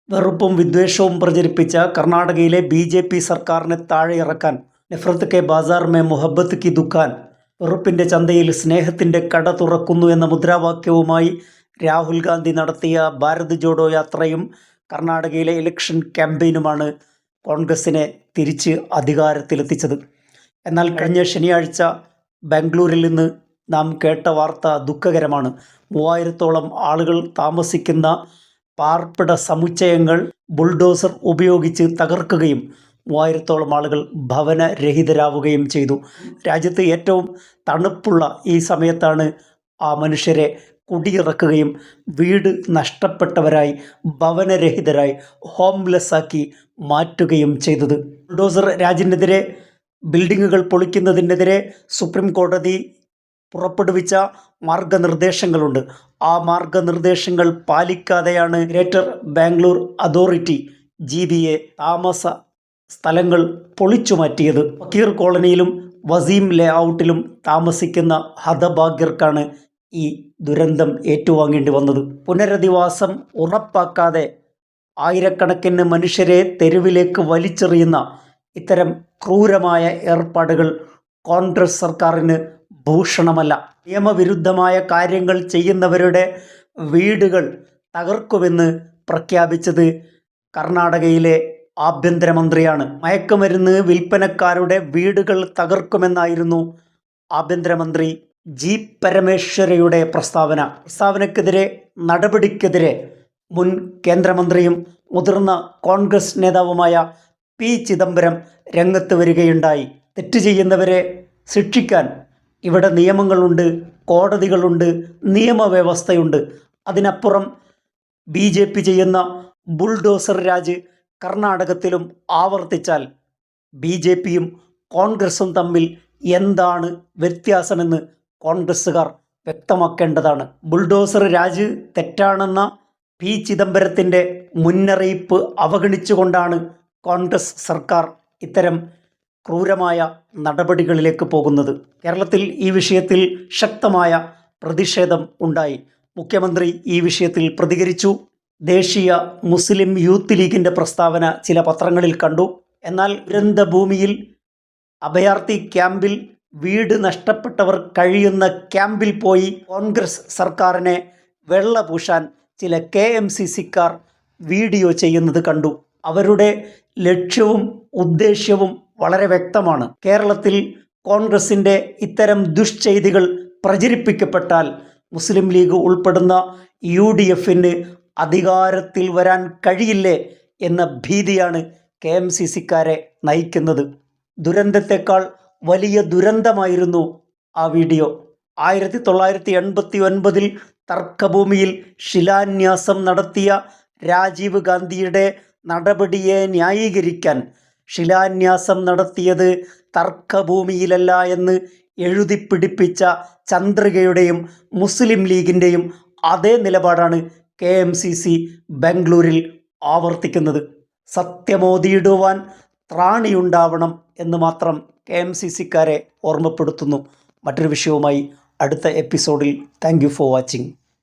വെറുപ്പും വിദ്വേഷവും പ്രചരിപ്പിച്ച കർണാടകയിലെ ബി.ജെ.പി. സർക്കാരിനെ താഴെയിറക്കാൻ നഫ്രത്ത് കെ ബാസാർ മേ മുഹബ്ബത്ത് കി ദുക്കാൻ, വെറുപ്പിൻ്റെ ചന്തയിൽ സ്നേഹത്തിൻ്റെ കട തുറക്കുന്നു എന്ന മുദ്രാവാക്യവുമായി രാഹുൽ ഗാന്ധി നടത്തിയ ഭാരത് ജോഡോ യാത്രയും കർണാടകയിലെ ഇലക്ഷൻ ക്യാമ്പയിനുമാണ് കോൺഗ്രസിനെ തിരിച്ച് അധികാരത്തിലെത്തിച്ചത്. എന്നാൽ കഴിഞ്ഞ ശനിയാഴ്ച ബാംഗ്ലൂരിൽ നിന്ന് നാം കേട്ട വാർത്ത ദുഃഖകരമാണ്. 3000-ഓളം ആളുകൾ താമസിക്കുന്ന പാർപ്പിട സമുച്ചയങ്ങൾ ബുൾഡോസർ ഉപയോഗിച്ച് തകർക്കുകയും 3000-ഓളം ആളുകൾ ഭവനരഹിതരാവുകയും ചെയ്തു. രാജ്യത്ത് ഏറ്റവും തണുപ്പുള്ള ഈ സമയത്താണ് ആ മനുഷ്യരെ കുടിയിറക്കുകയും വീട് നഷ്ടപ്പെട്ടവരായി, ഭവനരഹിതരായി, ഹോംലെസ്സാക്കി മാറ്റുകയും ചെയ്തത്. ബുൾഡോസർ രാജിനെതിരെ, ബിൽഡിങ്ങുകൾ പൊളിക്കുന്നതിനെതിരെ സുപ്രീം കോടതി പുറപ്പെടുവിച്ച മാർഗനിർദ്ദേശങ്ങളുണ്ട്. ആ മാർഗനിർദ്ദേശങ്ങൾ പാലിക്കാതെയാണ് ഗ്രേറ്റർ ബാംഗ്ലൂർ അതോറിറ്റി GBA താമസ സ്ഥലങ്ങൾ പൊളിച്ചു മാറ്റിയത്. ഫക്കീർ കോളനിയിലും വസീം ലേഔട്ടിലും താമസിക്കുന്ന ഹതഭാഗ്യർക്കാണ് ഈ ദുരന്തം ഏറ്റുവാങ്ങേണ്ടി വന്നത്. പുനരധിവാസം ഉറപ്പാക്കാതെ ആയിരക്കണക്കിന് മനുഷ്യരെ തെരുവിലേക്ക് വലിച്ചെറിയുന്ന ഇത്തരം ക്രൂരമായ ഏർപ്പാടുകൾ കോൺഗ്രസ് സർക്കാരിന് ഭൂഷണമല്ല. നിയമവിരുദ്ധമായ കാര്യങ്ങൾ ചെയ്യുന്നവരുടെ വീടുകൾ തകർക്കുമെന്ന് പ്രഖ്യാപിച്ചത് കർണാടകയിലെ ആഭ്യന്തരമന്ത്രിയാണ്. മയക്കുമരുന്ന് വിൽപ്പനക്കാരുടെ വീടുകൾ തകർക്കുമെന്നായിരുന്നു ആഭ്യന്തരമന്ത്രി ജി പരമേശ്വരയുടെ പ്രസ്താവനക്കെതിരെ, നടപടിക്കെതിരെ മുൻ കേന്ദ്രമന്ത്രിയും മുതിർന്ന കോൺഗ്രസ് നേതാവുമായ പി ചിദംബരം രംഗത്ത് വരികയുണ്ടായി. തെറ്റ് ചെയ്യുന്നവരെ ശിക്ഷിക്കാൻ ഇവിടെ നിയമങ്ങളുണ്ട്, കോടതികളുണ്ട്, നിയമവ്യവസ്ഥയുണ്ട്. അതിനപ്പുറം BJP ചെയ്യുന്ന ബുൾഡോസർ രാജ് കർണാടകത്തിലും ആവർത്തിച്ചാൽ BJPയും കോൺഗ്രസും തമ്മിൽ എന്താണ് വ്യത്യാസമെന്ന് കോൺഗ്രസ്സുകാർ വ്യക്തമാക്കേണ്ടതാണ്. ബുൾഡോസർ രാജ് തെറ്റാണെന്ന പി ചിദംബരത്തിൻ്റെ മുന്നറിയിപ്പ് അവഗണിച്ചുകൊണ്ടാണ് കോൺഗ്രസ് സർക്കാർ ഇത്തരം ക്രൂരമായ നടപടികളിലേക്ക് പോകുന്നത്. കേരളത്തിൽ ഈ വിഷയത്തിൽ ശക്തമായ പ്രതിഷേധം ഉണ്ടായി. മുഖ്യമന്ത്രി ഈ വിഷയത്തിൽ പ്രതികരിച്ചു. ദേശീയ മുസ്ലിം യൂത്ത് ലീഗിൻ്റെ പ്രസ്താവന ചില പത്രങ്ങളിൽ കണ്ടു. എന്നാൽ ദുരന്തഭൂമിയിൽ, അഭയാർത്ഥി ക്യാമ്പിൽ, വീട് നഷ്ടപ്പെട്ടവർ കഴിയുന്ന ക്യാമ്പിൽ പോയി കോൺഗ്രസ് സർക്കാരിനെ വെള്ളപൂശാൻ ചില KMCCക്കാർ വീഡിയോ ചെയ്യുന്നത് കണ്ടു. അവരുടെ ലക്ഷ്യവും ഉദ്ദേശ്യവും വളരെ വ്യക്തമാണ്. കേരളത്തിൽ കോൺഗ്രസിൻ്റെ ഇത്തരം ദുഷ്ചെയ്തികൾ പ്രചരിപ്പിക്കപ്പെട്ടാൽ മുസ്ലിം ലീഗ് ഉൾപ്പെടുന്ന UDFന് അധികാരത്തിൽ വരാൻ കഴിയില്ലേ എന്ന ഭീതിയാണ് KMCCക്കാരെ നയിക്കുന്നത്. ദുരന്തത്തെക്കാൾ വലിയ ദുരന്തമായിരുന്നു ആ വീഡിയോ. 1989 തർക്കഭൂമിയിൽ ശിലാന്യാസം നടത്തിയ രാജീവ് ഗാന്ധിയുടെ നടപടിയെ ന്യായീകരിക്കാൻ ശിലാന്യാസം നടത്തിയത് തർക്കഭൂമിയിലല്ല എന്ന് എഴുതിപ്പിടിപ്പിച്ച ചന്ദ്രികയുടെയും മുസ്ലിം ലീഗിൻ്റെയും അതേ നിലപാടാണ് KMCC ബാംഗ്ലൂരിൽ ആവർത്തിക്കുന്നത്. സത്യമോതിയിടുവാൻ ത്രാണിയുണ്ടാവണം എന്ന് മാത്രം KMCCക്കാരെ ഓർമ്മപ്പെടുത്തുന്നു. മറ്റൊരു വിഷയവുമായി അടുത്ത എപ്പിസോഡിൽ. Thank you for watching.